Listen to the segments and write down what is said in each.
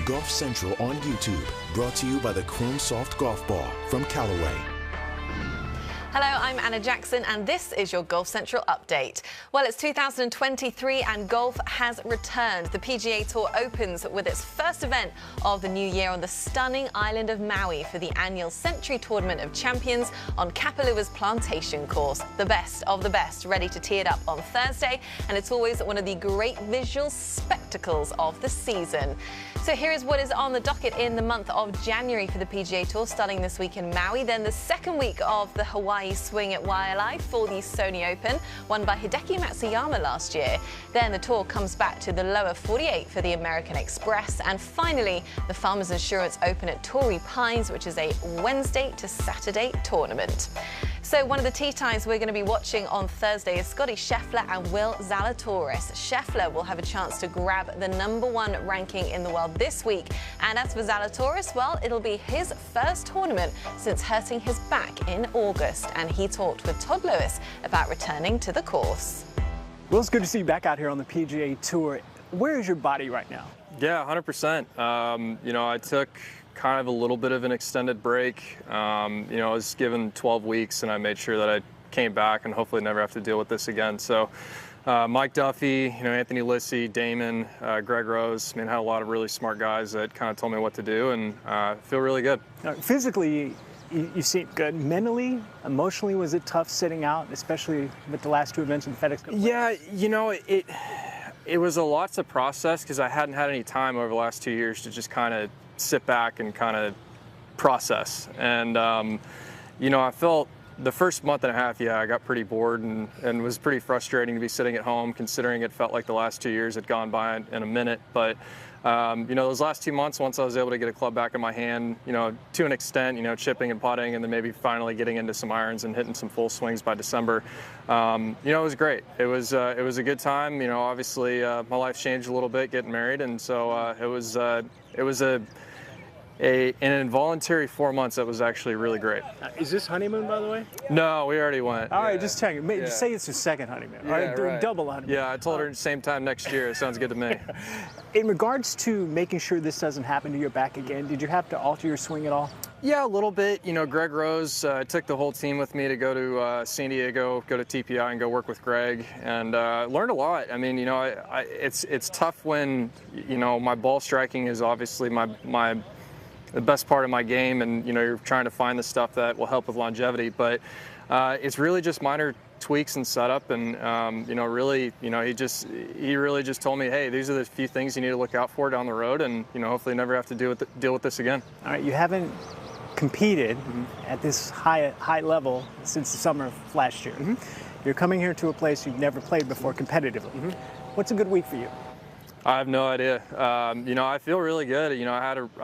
Golf Central on YouTube, brought to you by the Chrome Soft Golf Ball from Callaway. Hello, I'm Anna Jackson, and this is your Golf Central update. Well, it's 2023 and golf has returned. The PGA Tour opens with its first event of the new year on the stunning island of Maui for the annual Sentry Tournament of Champions on Kapalua's plantation course. The best of the best ready to tee it up on Thursday, and it's always one of the great visual spectacles of the season. So here is what is on the docket in the month of January for the PGA Tour, starting this week in Maui. Then the second week of the Hawaii swing at Waialae for the Sony Open, won by Hideki Matsuyama last year. Then the tour comes back to the lower 48 for the American Express. And finally, the Farmers Insurance Open at Torrey Pines, which is a Wednesday to Saturday tournament. So one of the tee times we're going to be watching on Thursday is Scotty Scheffler and Will Zalatoris. Scheffler will have a chance to grab the #1 ranking in the world this week. And as for Zalatoris, well, it'll be his first tournament since hurting his back in August. And he talked with Todd Lewis about returning to the course. Well, it's good to see you back out here on the PGA Tour. Where is your body right now? Yeah, 100%. You know, I took kind of a little bit of an extended break. You know, I was given 12 weeks and I made sure that I came back and hopefully never have to deal with this again. So Mike Duffy, you know, Anthony Lissy, Damon, Greg Rose, I mean, had a lot of really smart guys that kind of told me what to do, and feel really good. Physically, you seem good. Mentally, emotionally, was it tough sitting out, especially with the last two events in the FedEx Cup? Yeah, you know, it was a lot to process because I hadn't had any time over the last 2 years to just kind of sit back and kind of process. And, you know, I felt the first month and a half, yeah, I got pretty bored and was pretty frustrating to be sitting at home, considering it felt like the last 2 years had gone by in a minute. But, you know, those last 2 months, once I was able to get a club back in my hand, you know, to an extent, you know, chipping and putting, and then maybe finally getting into some irons and hitting some full swings by December, you know, it was great. It was a good time. You know, obviously my life changed a little bit getting married, and so it was an involuntary 4 months that was actually really great. Is this honeymoon, by the way? No, we already went. All right, just checking. Just say it's your second honeymoon. Yeah, All right, right. Double honeymoon. Yeah, I told her same time next year. It sounds good to me. In regards to making sure this doesn't happen to your back again, did you have to alter your swing at all? Yeah, a little bit. You know, Greg Rose took the whole team with me to go to San Diego, go to TPI and go work with Greg, and learned a lot. I mean, you know, it's tough when, you know, my ball striking is obviously the best part of my game, and, you know, you're trying to find the stuff that will help with longevity, but it's really just minor tweaks and setup, and you know, really, you know, he really just told me, hey, these are the few things you need to look out for down the road, and, you know, hopefully never have to deal with this again. All right, you haven't competed at this high level since the summer of last year. You're coming here to a place you've never played before competitively. What's a good week for you? I have no idea. You know, I feel really good. You know, I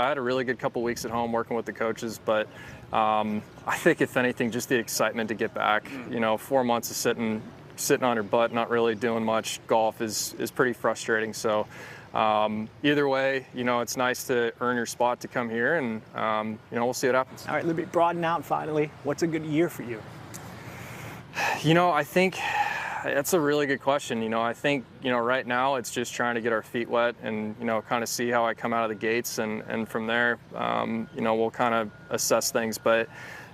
had a really good couple weeks at home working with the coaches, but I think if anything, just the excitement to get back. You know, 4 months of sitting on your butt, not really doing much golf is pretty frustrating. So either way, you know, it's nice to earn your spot to come here, and you know, we'll see what happens. All right, let me broaden out finally. What's a good year for you? You know, I think that's a really good question. You know, I think, you know, right now it's just trying to get our feet wet and, you know, kind of see how I come out of the gates, and from there, you know, we'll kind of assess things. But,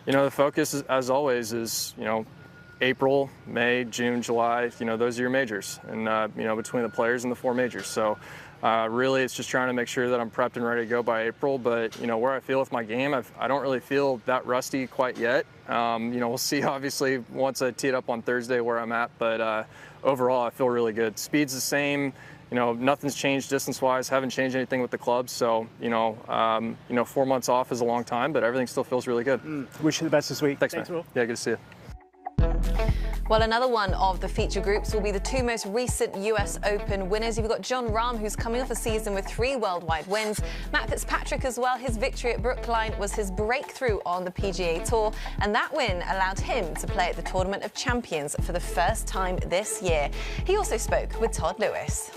you know, the focus, as always, is, you know, April, May, June, July, you know, those are your majors, and, you know, between the players and the 4 majors. So really it's just trying to make sure that I'm prepped and ready to go by April. But, you know, where I feel with my game, I don't really feel that rusty quite yet. You know, we'll see, obviously, once I tee it up on Thursday where I'm at. But overall, I feel really good. Speed's the same. You know, nothing's changed distance-wise. Haven't changed anything with the club. So, you know, 4 months off is a long time, but everything still feels really good. Wish you the best this week. Thanks, man. Will. Yeah, good to see you. Well, another one of the feature groups will be the 2 most recent US Open winners. You've got Jon Rahm, who's coming off a season with 3 worldwide wins. Matt Fitzpatrick as well. His victory at Brookline was his breakthrough on the PGA Tour, and that win allowed him to play at the Tournament of Champions for the first time this year. He also spoke with Todd Lewis.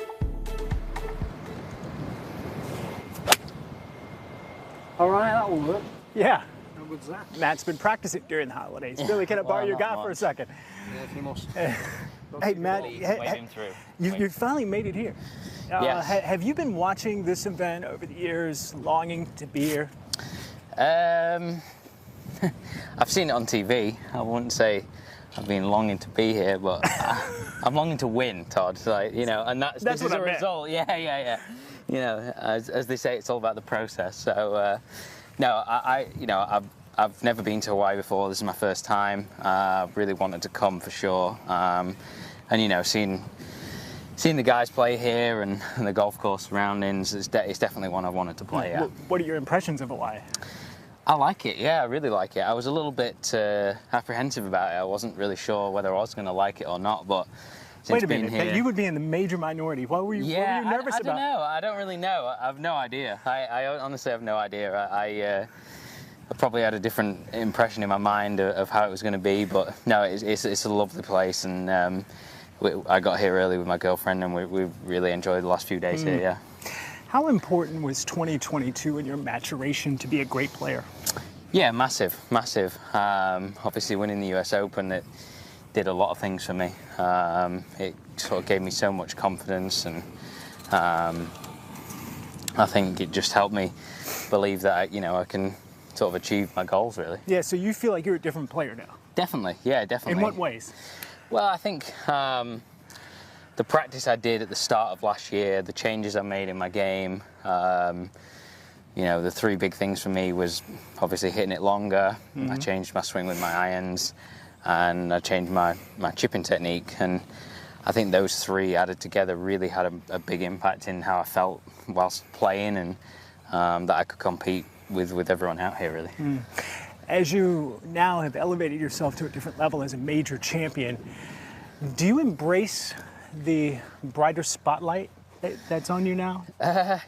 All right, that will work. Yeah. How good's that? Matt's been practicing during the holidays. Billy, can I borrow your guy for a second? Yeah, if you must. Hey, Matt, Wave him through. You finally made it here. Yes. Have you been watching this event over the years, longing to be here? I've seen it on TV. I wouldn't say I've been longing to be here, but I'm longing to win, Todd. Like, you know, and this is a result. Yeah. You know, as they say, it's all about the process. So, no, I've never been to Hawaii before. This is my first time. Really wanted to come for sure. And you know, seeing the guys play here and the golf course surroundings, it's definitely one I wanted to play at. What are your impressions of Hawaii? I like it, yeah, I really like it. I was a little bit apprehensive about it. I wasn't really sure whether I was going to like it or not, but since Wait a minute, here, you would be in the major minority. What were you nervous about? I don't know. I don't really know. I have no idea. I honestly have no idea. I probably had a different impression in my mind of how it was going to be, but no, it's a lovely place, and I got here early with my girlfriend, and we really enjoyed the last few days here, yeah. How important was 2022 in your maturation to be a great player? Yeah, massive. Obviously winning the US Open, it did a lot of things for me. It sort of gave me so much confidence, and I think it just helped me believe that I can sort of achieve my goals, really. Yeah, so you feel like you're a different player now? Definitely, yeah, definitely. In what ways? Well, I think the practice I did at the start of last year, the changes I made in my game, the three big things for me was obviously hitting it longer. I changed my swing with my irons, and I changed my chipping technique. And I think those three added together really had a big impact in how I felt whilst playing, and that I could compete with everyone out here, really. As you now have elevated yourself to a different level as a major champion, do you embrace the brighter spotlight that's on you now?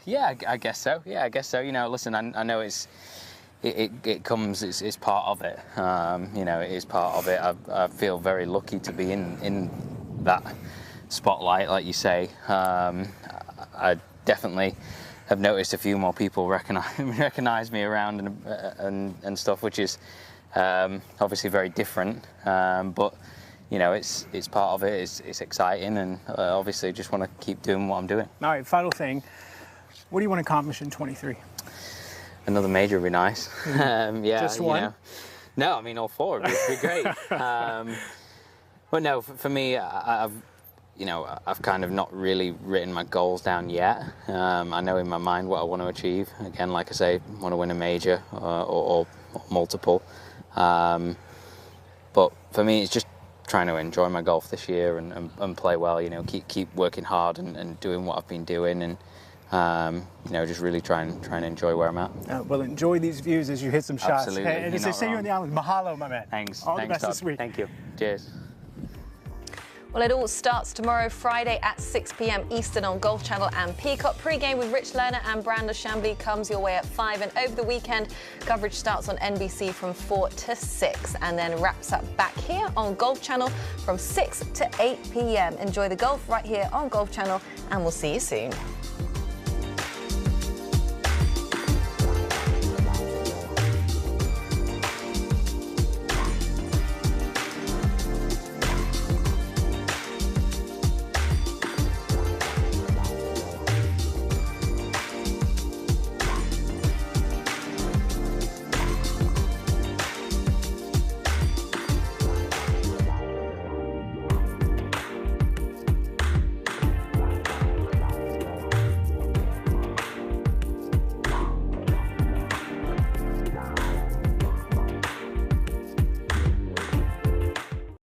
Yeah, I guess so. You know, listen, I know it comes, it's part of it. It is part of it. I feel very lucky to be in that spotlight, like you say. I definitely have noticed a few more people recognize me around and stuff, which is obviously very different. But you know, it's part of it. It's exciting, and obviously just want to keep doing what I'm doing. All right, final thing. What do you want to accomplish in 23? Another major would be nice. Yeah, just one? No, I mean all four would be great. But no, for me, I've kind of not really written my goals down yet. I know in my mind what I want to achieve. Again, like I say, I want to win a major or multiple. But for me, it's just trying to enjoy my golf this year and play well. You know, keep working hard and doing what I've been doing, and just really trying to enjoy where I'm at. Well, enjoy these views as you hit some shots. Absolutely. And as I say here on the island, mahalo, my man. Thanks. All the best Todd. this week. Thank you. Cheers. Well, it all starts tomorrow, Friday at 6 p.m. Eastern on Golf Channel and Peacock. Pre-game with Rich Lerner and Brandon Chambly comes your way at 5. And over the weekend, coverage starts on NBC from 4 to 6 and then wraps up back here on Golf Channel from 6 to 8 p.m. Enjoy the golf right here on Golf Channel, and we'll see you soon.